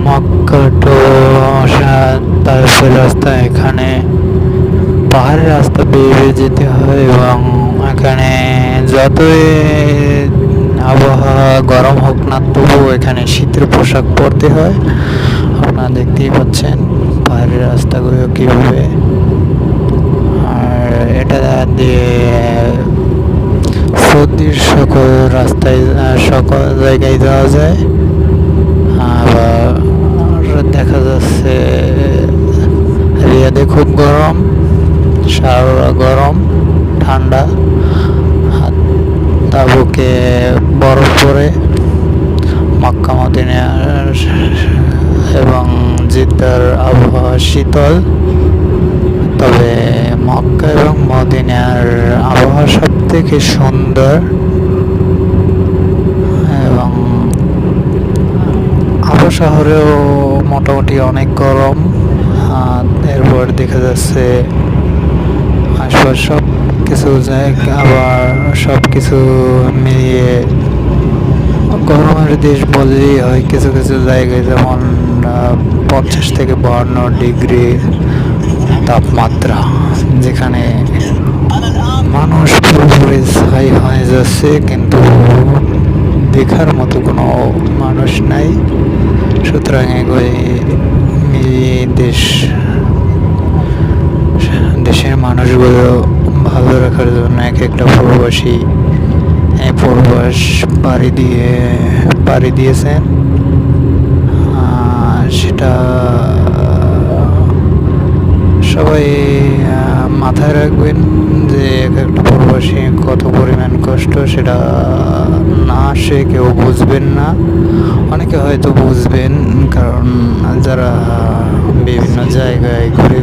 Mecca two তাইফের রাস্তা। এখানে পাহাড়ের রাস্তা বেয়ে বেয়ে যেতে হয় এবং এখানে যতই আবহাওয়া গরম হোক না তবুও এখানে শীতের পোশাক পরতে হয়। আপনারা দেখতেই পাচ্ছেন পাহাড়ের রাস্তাগুলো কীভাবে। আর এটা দিয়ে সৌদির সকল রাস্তায় সকল জায়গায় যাওয়া যায়। আবার দেখা যাচ্ছে রিয়াদে খুব গরম, শাররা গরম ঠান্ডা, তাবুকে বরফ পড়ে, মক্কা মদিনা এবং জিদ্দার আবহাওয়া শীতল। তবে মক্কা এবং মদিনার আবহাওয়া সব থেকে সুন্দর এবং আবু শহরেও মোটামুটি অনেক গরম। এরপর দেখা যাচ্ছে আশপাশ সব কিছু জায়গা আবার সব কিছু মিলিয়ে গরমের দেশ বললেই হয়। কিছু কিছু জায়গায় যেমন 50 থেকে 52 ডিগ্রি তাপমাত্রা, যেখানে মানুষ পুরোপুরি ছাই হয়ে যাচ্ছে, কিন্তু দেখার মতো কোনো মানুষ নাই। সুতরাং এগুলি মিলিয়ে দেশের মানুষগুলো ভালো রাখার জন্য এক একটা প্রবাসী প্রবাস পাড়ি দিয়েছেন। সেটা সবাই মাথায় রাখবেন যে এক একটা প্রবাসী কত পরিমাণ কষ্ট, সেটা না সে কেউ বুঝবেন না। অনেকে হয়তো বুঝবেন, কারণ যারা বিভিন্ন জায়গায় ঘুরে